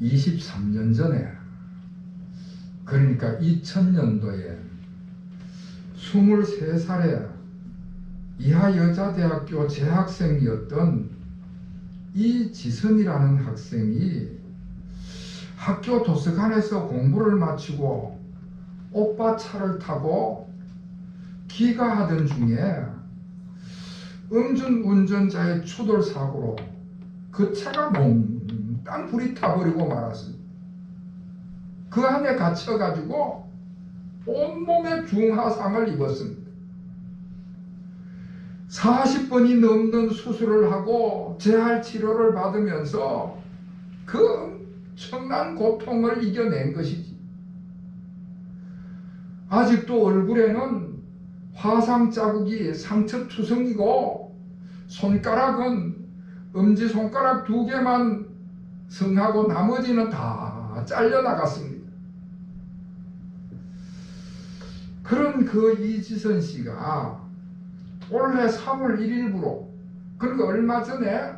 23년 전에, 그러니까 2000년도에 23살에 이하여자대학교 재학생이었던 이지선이라는 학생이 학교 도서관에서 공부를 마치고 오빠 차를 타고 귀가하던 중에 음주운전자의 추돌사고로 그 차가 몽땅 불이 타버리고 말았습니다. 그 안에 갇혀가지고 온몸에 중하상을 입었습니다. 40번이 넘는 수술을 하고 재활치료를 받으면서 그 엄청난 고통을 이겨낸 것이지. 아직도 얼굴에는 화상 자국이 상처투성이고 손가락은 엄지손가락 2개만 성하고 나머지는 다 잘려나갔습니다. 그런 그 이지선 씨가 올해 3월 1일부로, 그러니까 얼마 전에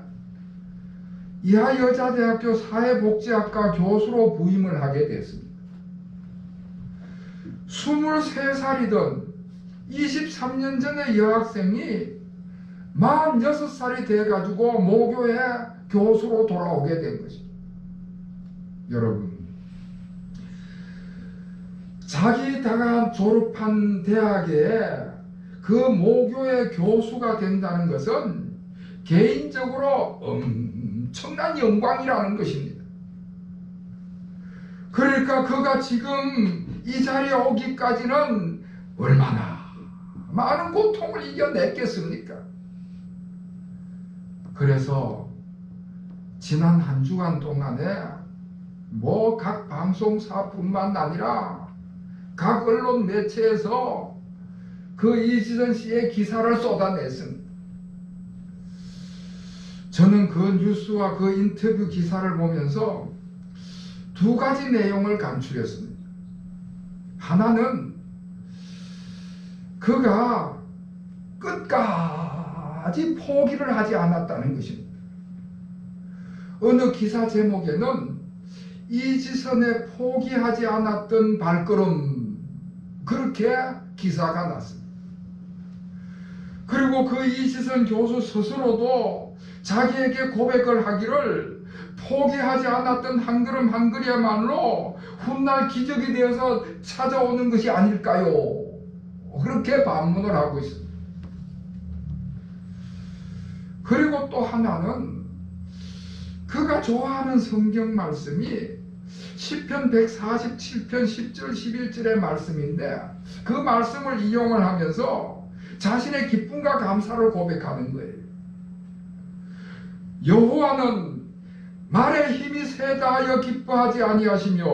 이하여자대학교 사회복지학과 교수로 부임을 하게 됐습니다. 23살이던 23년 전의 여학생이 46살이 돼가지고 모교의 교수로 돌아오게 된 것입니다. 여러분, 자기가 졸업한 대학에 그 모교의 교수가 된다는 것은 개인적으로 엄청난 영광이라는 것입니다. 그러니까 그가 지금 이 자리에 오기까지는 얼마나 많은 고통을 이겨냈겠습니까? 그래서 지난 한 주간 동안에 각 방송사뿐만 아니라 각 언론 매체에서 그 이지선 씨의 기사를 쏟아냈습니다. 저는 그 뉴스와 그 인터뷰 기사를 보면서 2가지 내용을 간추렸습니다. 하나는 그가 끝까지 포기를 하지 않았다는 것입니다. 어느 기사 제목에는 이지선의 포기하지 않았던 발걸음, 그렇게 기사가 났습니다. 그리고 그 이지선 교수 스스로도 자기에게 고백을 하기를 포기하지 않았던 한 걸음 한 걸음만으로 훗날 기적이 되어서 찾아오는 것이 아닐까요? 그렇게 반문을 하고 있습니다. 그리고 또 하나는 그가 좋아하는 성경 말씀이 시편 147편 10절 11절의 말씀인데, 그 말씀을 이용을 하면서 자신의 기쁨과 감사를 고백하는 거예요. 여호와는 말의 힘이 세다하여 기뻐하지 아니하시며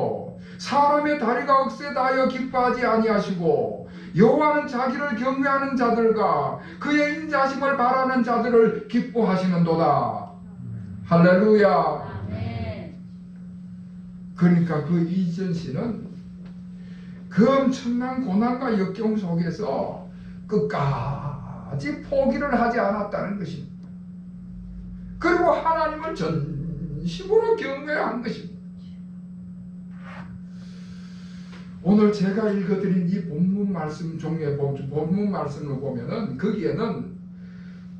사람의 다리가 억세다하여 기뻐하지 아니하시고 여호와는 자기를 경외하는 자들과 그의 인자심을 바라는 자들을 기뻐하시는도다. 할렐루야. 그러니까 그 이지선 씨는 그 엄청난 고난과 역경 속에서 끝까지 포기를 하지 않았다는 것입니다. 그리고 하나님을 전심으로 경외한 것입니다. 오늘 제가 읽어드린 이 본문 말씀 중에 본문 말씀을 보면은 거기에는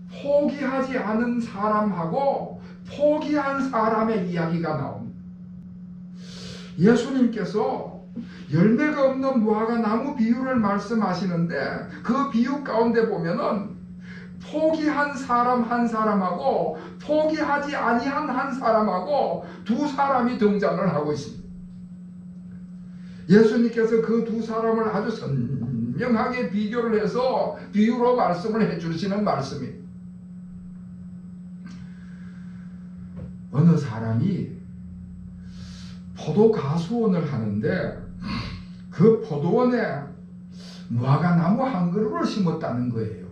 포기하지 않은 사람하고 포기한 사람의 이야기가 나옵니다. 예수님께서 열매가 없는 무화과 나무 비유를 말씀하시는데 그 비유 가운데 보면은 포기한 사람 한 사람하고 포기하지 아니한 한 사람하고 2사람이 등장을 하고 있습니다. 예수님께서 그 2사람을 아주 선명하게 비교를 해서 비유로 말씀을 해주시는 말씀입니다. 어느 사람이 포도 가수원을 하는데 그 포도원에 무화과 나무 한 그루를 심었다는 거예요.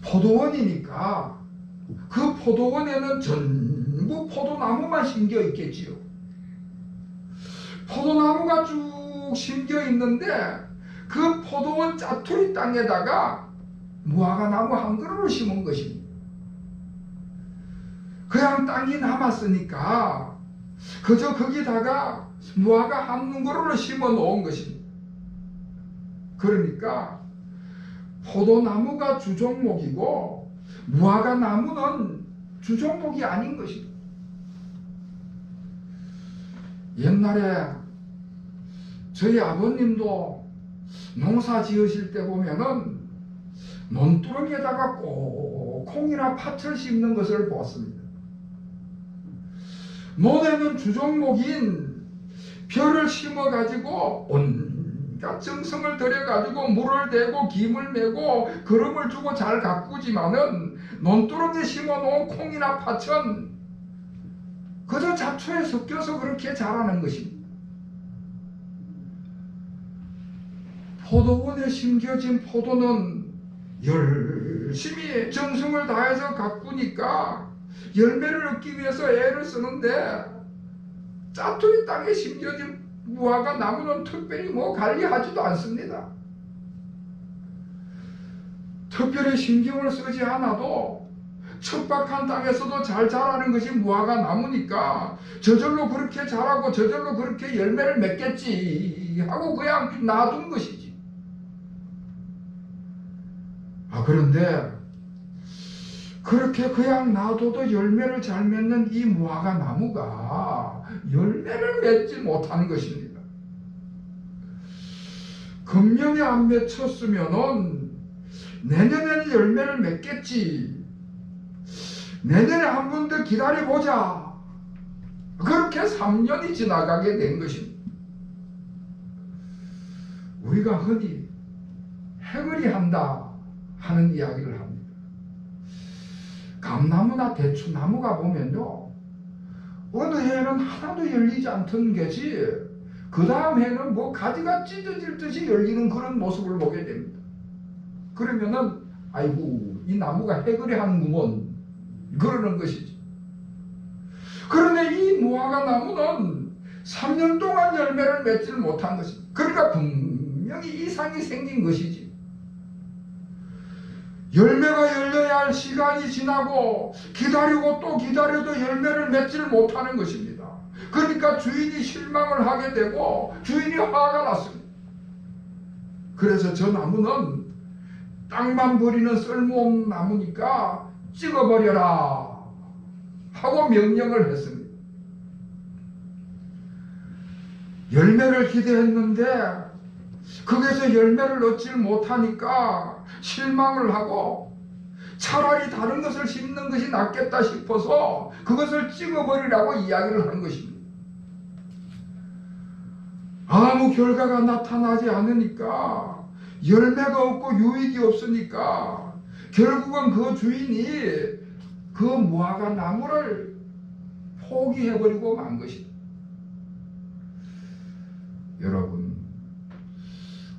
포도원이니까 그 포도원에는 전부 포도나무만 심겨 있겠지요. 포도나무가 쭉 심겨 있는데 그 포도원 짜투리 땅에다가 무화과 나무 한 그루를 심은 것입니다. 그냥 땅이 남았으니까 그저 거기다가 무화과 한 그루를 심어 놓은 것입니다. 그러니까 포도나무가 주종목이고 무화과 나무는 주종목이 아닌 것입니다. 옛날에 저희 아버님도 농사 지으실 때 보면은 논두렁에다가 꼭 콩이나 팥을 심는 것을 보았습니다. 논에는 주종목인 벼를 심어가지고 온갖 정성을 들여가지고 물을 대고 김을 메고 거름을 주고 잘 가꾸지만은 논두렁에 심어놓은 콩이나 팥은 그저 잡초에 섞여서 그렇게 자라는 것입니다. 포도원에 심겨진 포도는 열심히 정성을 다해서 가꾸니까 열매를 얻기 위해서 애를 쓰는데 짜투리 땅에 심겨진 무화과 나무는 특별히 관리하지도 않습니다. 특별히 신경을 쓰지 않아도 척박한 땅에서도 잘 자라는 것이 무화과 나무니까 저절로 그렇게 자라고 저절로 그렇게 열매를 맺겠지 하고 그냥 놔둔 것이지. 그런데 그렇게 그냥 놔둬도 열매를 잘 맺는 이 무화과 나무가 열매를 맺지 못하는 것입니다. 금년에 안 맺혔으면은 내년에는 열매를 맺겠지. 내년에 한 번 더 기다려보자. 그렇게 3년이 지나가게 된 것입니다. 우리가 흔히 해거리 한다 하는 이야기를 합니다. 감나무나 대추나무가 보면요, 어느 해에는 하나도 열리지 않던 것이 그 다음 해는 가지가 찢어질 듯이 열리는 그런 모습을 보게 됩니다. 그러면은 아이고 이 나무가 해거리 하는구먼 그러는 것이지. 그런데 이 무화과 나무는 3년 동안 열매를 맺지 못한 것입니다. 그러니까 분명히 이상이 생긴 것이지. 열매가 열려야 할 시간이 지나고 기다리고 또 기다려도 열매를 맺지를 못하는 것입니다. 그러니까 주인이 실망을 하게 되고 주인이 화가 났습니다. 그래서 저 나무는 땅만 버리는 쓸모없는 나무니까 찍어버려라 하고 명령을 했습니다. 열매를 기대했는데 거기서 열매를 얻지 못하니까 실망을 하고 차라리 다른 것을 심는 것이 낫겠다 싶어서 그것을 찍어버리라고 이야기를 한 것입니다. 아무 결과가 나타나지 않으니까 열매가 없고 유익이 없으니까 결국은 그 주인이 그 무화과 나무를 포기해버리고 만 것입니다. 여러분,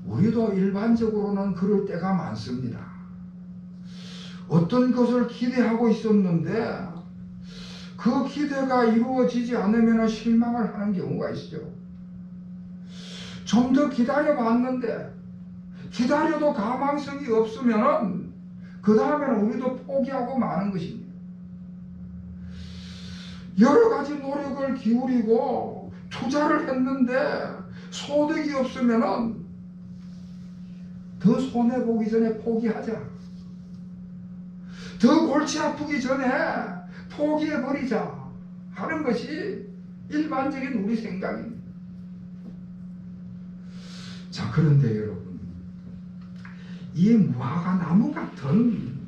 우리도 일반적으로는 그럴 때가 많습니다. 어떤 것을 기대하고 있었는데 그 기대가 이루어지지 않으면 실망을 하는 경우가 있죠. 좀 더 기다려봤는데 기다려도 가망성이 없으면 그 다음에는 우리도 포기하고 마는 것입니다. 여러 가지 노력을 기울이고 투자를 했는데 소득이 없으면 더 손해보기 전에 포기하자. 더 골치 아프기 전에 포기해버리자 하는 것이 일반적인 우리 생각입니다. 자, 그런데 여러분, 이 무화과 나무 같은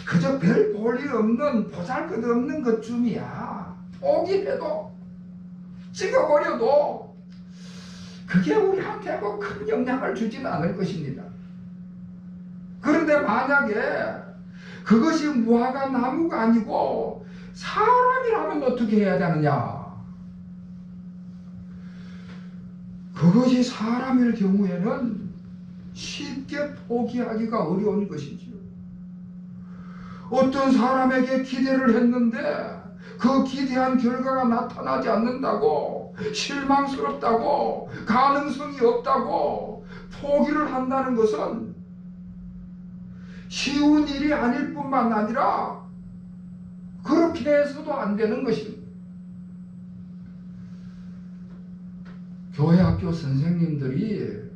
그저 별 볼일 없는 보잘것없는 것쯤이야 포기해도 찍어버려도 그게 우리한테 큰 영향을 주지는 않을 것입니다. 그런데 만약에 그것이 무화과 나무가 아니고 사람이라면 어떻게 해야 되느냐? 그것이 사람일 경우에는 쉽게 포기하기가 어려운 것이지요. 어떤 사람에게 기대를 했는데 그 기대한 결과가 나타나지 않는다고 실망스럽다고 가능성이 없다고 포기를 한다는 것은 쉬운 일이 아닐 뿐만 아니라 그렇게 해서도 안 되는 것입니다. 교회 학교 선생님들이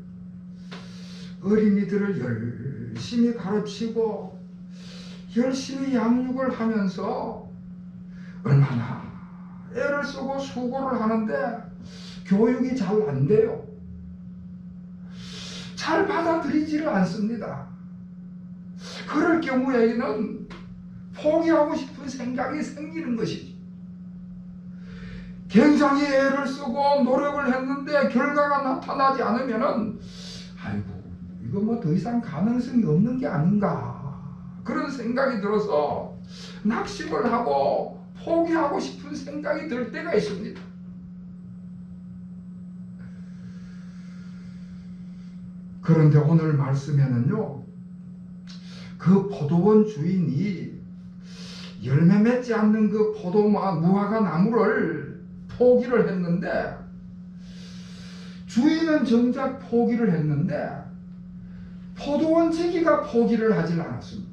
어린이들을 열심히 가르치고 열심히 양육을 하면서 얼마나 애를 쓰고 수고를 하는데 교육이 잘 안 돼요. 잘 받아들이지를 않습니다. 그럴 경우에는 포기하고 싶은 생각이 생기는 것이지. 굉장히 애를 쓰고 노력을 했는데 결과가 나타나지 않으면은 아이고 이거 뭐 더 이상 가능성이 없는 게 아닌가 그런 생각이 들어서 낙심을 하고 포기하고 싶은 생각이 들 때가 있습니다. 그런데 오늘 말씀에는요, 그 포도원 주인이 열매 맺지 않는 그 무화과 나무를 포기를 했는데, 주인은 정작 포기를 했는데 포도원 지기가 포기를 하질 않았습니다.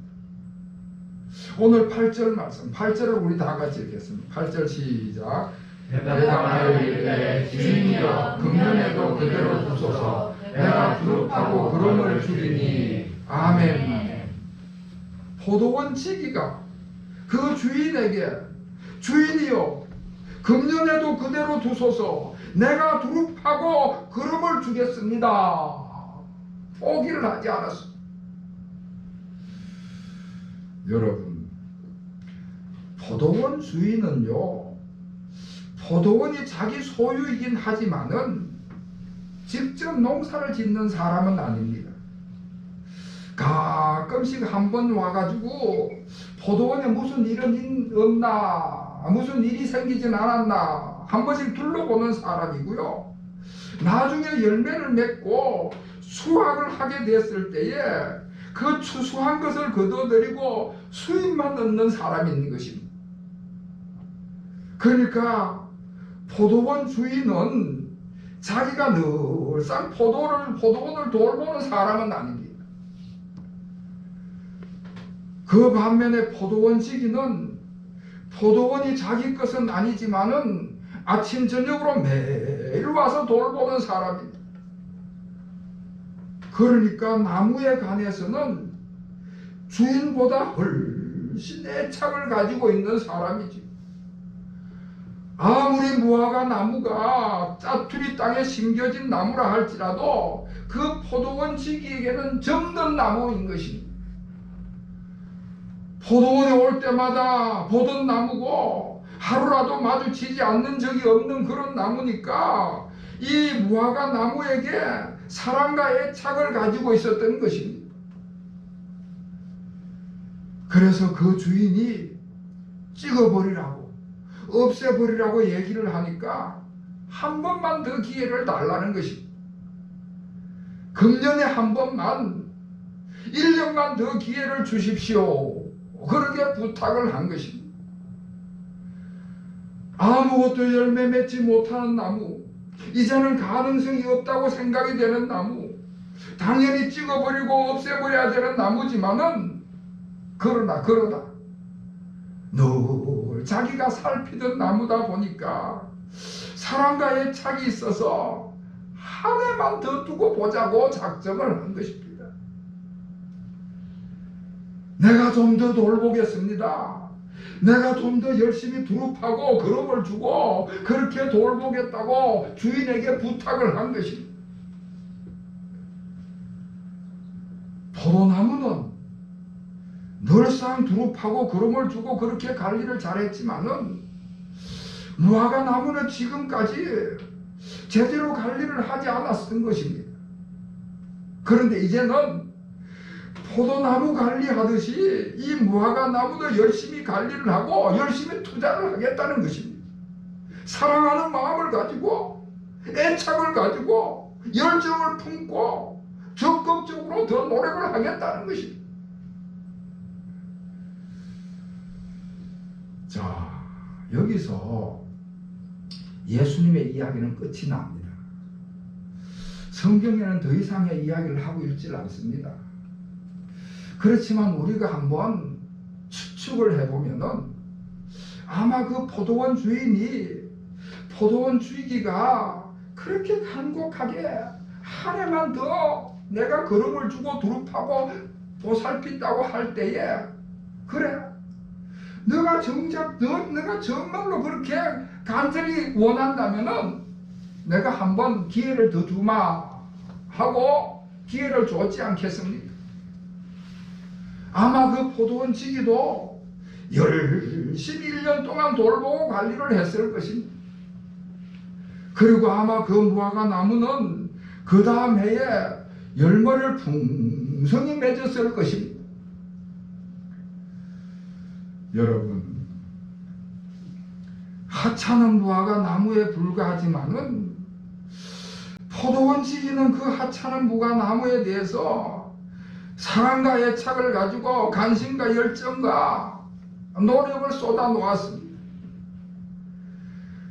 오늘 8절 말씀, 8절을 우리 다 같이 읽겠습니다. 8절 시작. 내가 말을 이르되 주인이여 금년에도 그대로 두소서. 내가 두릅하고 그름을 주리니. 아멘. 포도원 지기가 그 주인에게 주인이여 금년에도 그대로 두소서. 내가 두릅하고 그름을 주겠습니다. 포기를 하지 않았습니다. 여러분, 포도원 주인은요, 포도원이 자기 소유이긴 하지만은 직접 농사를 짓는 사람은 아닙니다. 가끔씩 한번 와가지고 포도원에 무슨 일은 없나, 무슨 일이 생기진 않았나 한 번씩 둘러보는 사람이고요. 나중에 열매를 맺고 수확을 하게 됐을 때에 그 추수한 것을 거둬들이고 수입만 얻는 사람이 있는 것입니다. 그러니까 포도원 주인은 자기가 늘상 포도원을 돌보는 사람은 아닙니다. 그 반면에 포도원 지기는 포도원이 자기 것은 아니지만은 아침 저녁으로 매일 와서 돌보는 사람입니다. 그러니까 나무에 관해서는 주인보다 훨씬 애착을 가지고 있는 사람이지. 아무리 무화과 나무가 짜투리 땅에 심겨진 나무라 할지라도 그 포도원 지기에게는 정든 나무인 것입니다. 포도원에 올 때마다 보던 나무고 하루라도 마주치지 않는 적이 없는 그런 나무니까 이 무화과 나무에게 사랑과 애착을 가지고 있었던 것입니다. 그래서 그 주인이 찍어버리라고 없애버리라고 얘기를 하니까 한 번만 더 기회를 달라는 것입니다. 금년에 한 번만 1년만 더 기회를 주십시오. 그렇게 부탁을 한 것입니다. 아무것도 열매 맺지 못하는 나무, 이제는 가능성이 없다고 생각이 되는 나무, 당연히 찍어버리고 없애버려야 되는 나무지만은 그러다 늘 자기가 살피던 나무다 보니까 사랑과 애착이 있어서 한 해만 더 두고 보자고 작정을 한 것입니다. 내가 좀 더 돌보겠습니다. 내가 좀 더 열심히 두릅하고 그름을 주고 그렇게 돌보겠다고 주인에게 부탁을 한 것입니다. 포도나무는 늘상 두릅하고 그름을 주고 그렇게 관리를 잘했지만은 무화과 나무는 지금까지 제대로 관리를 하지 않았던 것입니다. 그런데 이제는 포도나무 관리하듯이 이 무화과 나무도 열심히 관리를 하고 열심히 투자를 하겠다는 것입니다. 사랑하는 마음을 가지고 애착을 가지고 열정을 품고 적극적으로 더 노력을 하겠다는 것입니다. 자, 여기서 예수님의 이야기는 끝이 납니다. 성경에는 더 이상의 이야기를 하고 있지 않습니다. 그렇지만 우리가 한번 추측을 해보면은 아마 그 포도원 주인이 포도원 주기가 그렇게 간곡하게 한 해만 더 내가 걸음을 주고 두릅하고 보살핀다고 할 때에, 그래, 너가 정말로 그렇게 간절히 원한다면은 내가 한번 기회를 더 주마 하고 기회를 줬지 않겠습니까? 아마 그 포도원 지기도 열심히 1년 동안 돌보고 관리를 했을 것입니다. 그리고 아마 그 무화과 나무는 그 다음 해에 열매를 풍성히 맺었을 것입니다. 여러분, 하찮은 무화과 나무에 불과하지만은 포도원 지기는 그 하찮은 무화과 나무에 대해서 사랑과 애착을 가지고 관심과 열정과 노력을 쏟아 놓았습니다.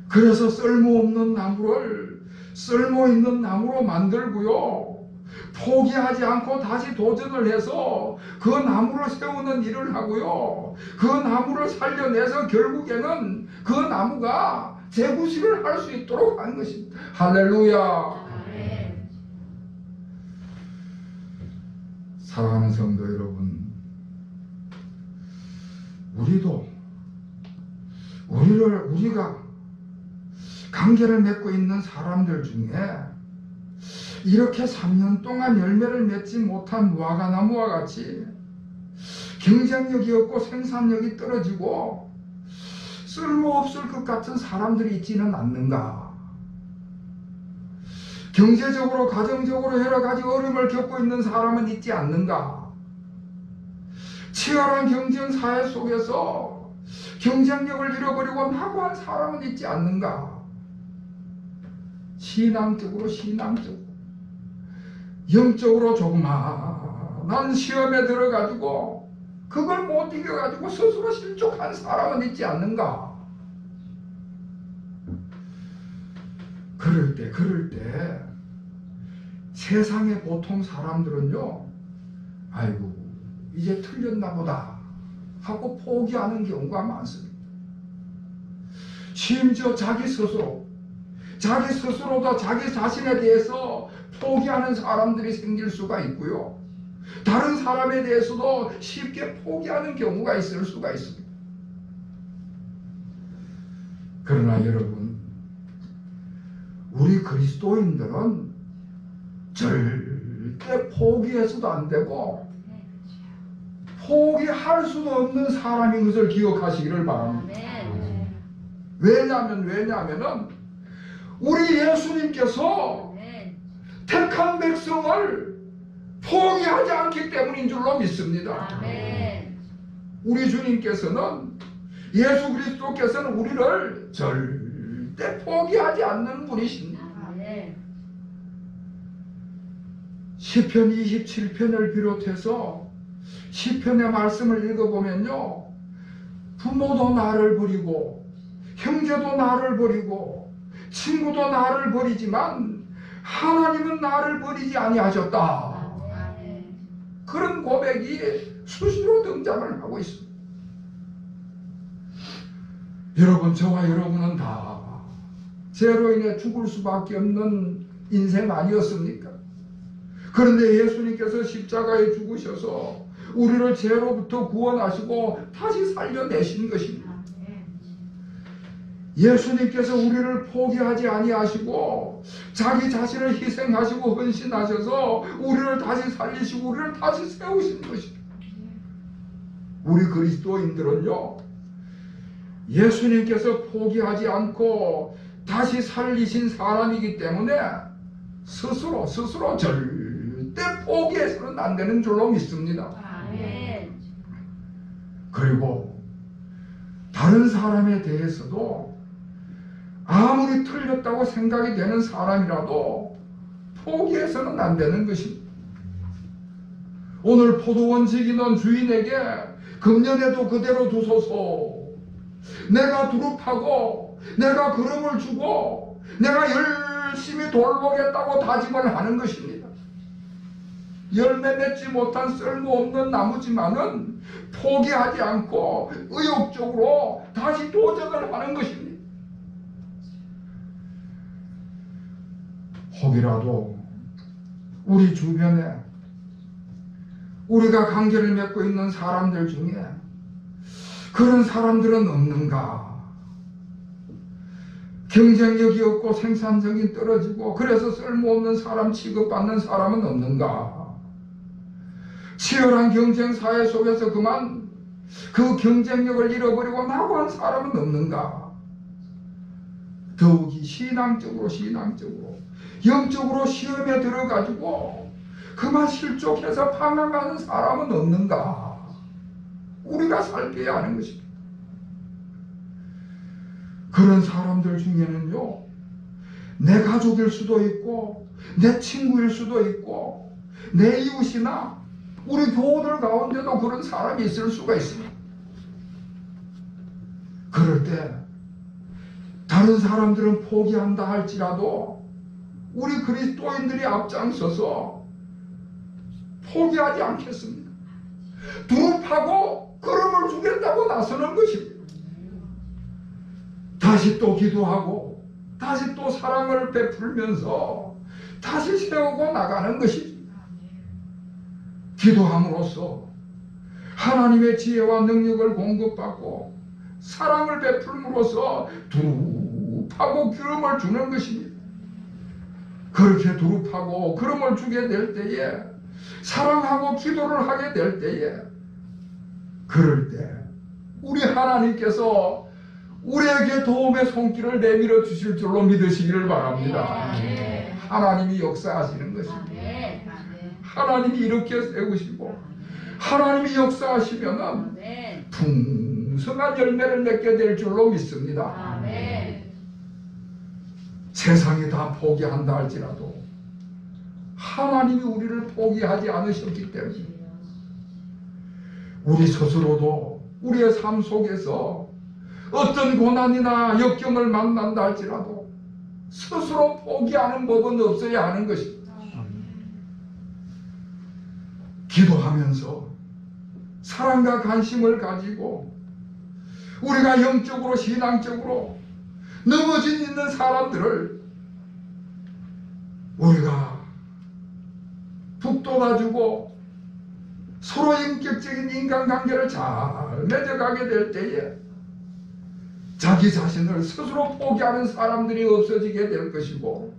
그래서 쓸모없는 나무를 쓸모있는 나무로 만들고요, 포기하지 않고 다시 도전을 해서 그 나무를 세우는 일을 하고요, 그 나무를 살려내서 결국에는 그 나무가 재구실을 할 수 있도록 한 것입니다. 할렐루야. 사랑하는 성도 여러분, 우리가 관계를 맺고 있는 사람들 중에 이렇게 3년 동안 열매를 맺지 못한 무화과 나무와 같이 경쟁력이 없고 생산력이 떨어지고 쓸모없을 것 같은 사람들이 있지는 않는가? 경제적으로, 가정적으로 여러 가지 어려움을 겪고 있는 사람은 있지 않는가? 치열한 경쟁 사회 속에서 경쟁력을 잃어버리고 낙오한 사람은 있지 않는가? 신앙적으로 영적으로 조그마한 시험에 들어가지고 그걸 못 이겨가지고 스스로 실족한 사람은 있지 않는가? 그럴 때 세상의 보통 사람들은요, 아이고 이제 틀렸나 보다 하고 포기하는 경우가 많습니다. 심지어 자기 스스로도 자기 자신에 대해서 포기하는 사람들이 생길 수가 있고요, 다른 사람에 대해서도 쉽게 포기하는 경우가 있을 수가 있습니다. 그러나 여러분, 우리 그리스도인들은 절대 포기해서도 안 되고 포기할 수도 없는 사람인 것을 기억하시기를 바랍니다. 왜냐하면 우리 예수님께서 택한 백성을 포기하지 않기 때문인 줄로 믿습니다. 우리 주님께서는, 예수 그리스도께서는 우리를 절대 포기하지 않는 분이십니다. 시편 27편을 비롯해서 시편의 말씀을 읽어보면요, 부모도 나를 버리고 형제도 나를 버리고 친구도 나를 버리지만 하나님은 나를 버리지 아니하셨다, 그런 고백이 수시로 등장을 하고 있습니다. 여러분, 저와 여러분은 다 죄로 인해 죽을 수밖에 없는 인생 아니었습니까? 그런데 예수님께서 십자가에 죽으셔서 우리를 죄로부터 구원하시고 다시 살려내신 것입니다. 예수님께서 우리를 포기하지 아니하시고 자기 자신을 희생하시고 헌신하셔서 우리를 다시 살리시고 우리를 다시 세우신 것입니다. 우리 그리스도인들은요, 예수님께서 포기하지 않고 다시 살리신 사람이기 때문에 스스로 절대 포기해서는 안 되는 줄로 믿습니다. 그리고 다른 사람에 대해서도 아무리 틀렸다고 생각이 되는 사람이라도 포기해서는 안 되는 것입니다. 오늘 포도원 지기는 주인에게 금년에도 그대로 두소서, 내가 두릅하고 내가 걸음을 주고 내가 열심히 돌보겠다고 다짐을 하는 것입니다. 열매 맺지 못한 쓸모없는 나무지만은 포기하지 않고 의욕적으로 다시 도전을 하는 것입니다. 혹이라도 우리 주변에 우리가 관계를 맺고 있는 사람들 중에 그런 사람들은 없는가? 경쟁력이 없고 생산성이 떨어지고 그래서 쓸모없는 사람 취급받는 사람은 없는가? 치열한 경쟁 사회 속에서 그만 그 경쟁력을 잃어버리고 낙오한 사람은 없는가? 더욱이 신앙적으로 영적으로 시험에 들어가지고 그만 실족해서 방황하는 사람은 없는가? 우리가 살펴야 하는 것입니다. 그런 사람들 중에는요, 내 가족일 수도 있고 내 친구일 수도 있고 내 이웃이나 우리 교우들 가운데도 그런 사람이 있을 수가 있습니다. 그럴 때 다른 사람들은 포기한다 할지라도 우리 그리스도인들이 앞장서서 포기하지 않겠습니다. 두릅하고 걸음을 주겠다고 나서는 것입니다. 다시 또 기도하고 다시 또 사랑을 베풀면서 다시 세우고 나가는 것입니다. 기도함으로써 하나님의 지혜와 능력을 공급받고 사랑을 베풀므로써 두릅하고 기름을 주는 것입니다. 그렇게 두릅하고 기름을 주게 될 때에 사랑하고 기도를 하게 될 때에 그럴 때 우리 하나님께서 우리에게 도움의 손길을 내밀어 주실 줄로 믿으시기를 바랍니다. 하나님이 역사하시는 것입니다. 하나님이 이렇게 세우시고 하나님이 역사하시면은 풍성한 열매를 맺게 될 줄로 믿습니다. 세상이 다 포기한다 할지라도 하나님이 우리를 포기하지 않으셨기 때문에 우리 스스로도 우리의 삶 속에서 어떤 고난이나 역경을 만난다 할지라도 스스로 포기하는 법은 없어야 하는 것입니다. 기도하면서 사랑과 관심을 가지고 우리가 영적으로 신앙적으로 넘어진 있는 사람들을 우리가 북돋아주고 서로 인격적인 인간관계를 잘 맺어가게 될 때에 자기 자신을 스스로 포기하는 사람들이 없어지게 될 것이고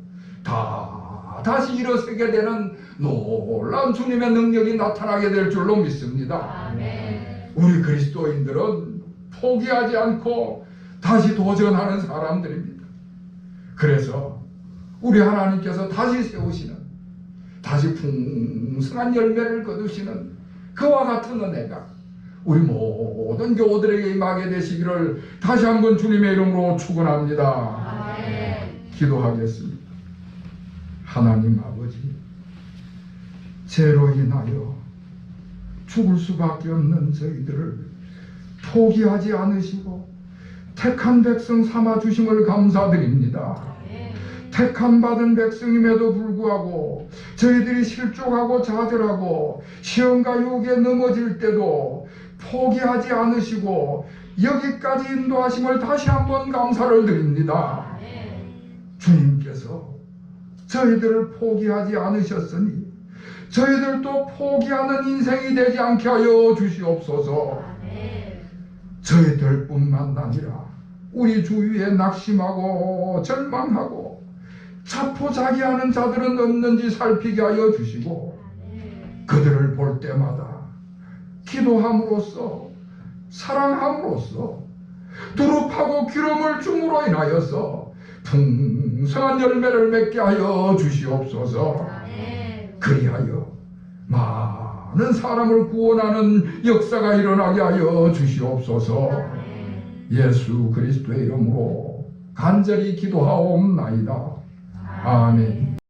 다시 일어서게 되는 놀라운 주님의 능력이 나타나게 될 줄로 믿습니다. 우리 그리스도인들은 포기하지 않고 다시 도전하는 사람들입니다. 그래서 우리 하나님께서 다시 세우시는 다시 풍성한 열매를 거두시는 그와 같은 은혜가 우리 모든 교우들에게 임하게 되시기를 다시 한번 주님의 이름으로 축원합니다. 기도하겠습니다. 하나님 아버지, 죄로 인하여 죽을 수밖에 없는 저희들을 포기하지 않으시고 택한 백성 삼아 주심을 감사드립니다. 택함 받은 백성임에도 불구하고 저희들이 실족하고 좌절하고 시험과 유혹에 넘어질 때도 포기하지 않으시고 여기까지 인도하심을 다시 한번 감사를 드립니다. 주님께서 저희들을 포기하지 않으셨으니 저희들도 포기하는 인생이 되지 않게 하여 주시옵소서. 저희들뿐만 아니라 우리 주위에 낙심하고 절망하고 자포자기하는 자들은 없는지 살피게 하여 주시고 그들을 볼 때마다 기도함으로써 사랑함으로써 두릅하고 기름을 줌으로 인하여서 풍성한 열매를 맺게 하여 주시옵소서. 그리하여 많은 사람을 구원하는 역사가 일어나게 하여 주시옵소서. 예수 그리스도의 이름으로 간절히 기도하옵나이다. 아멘.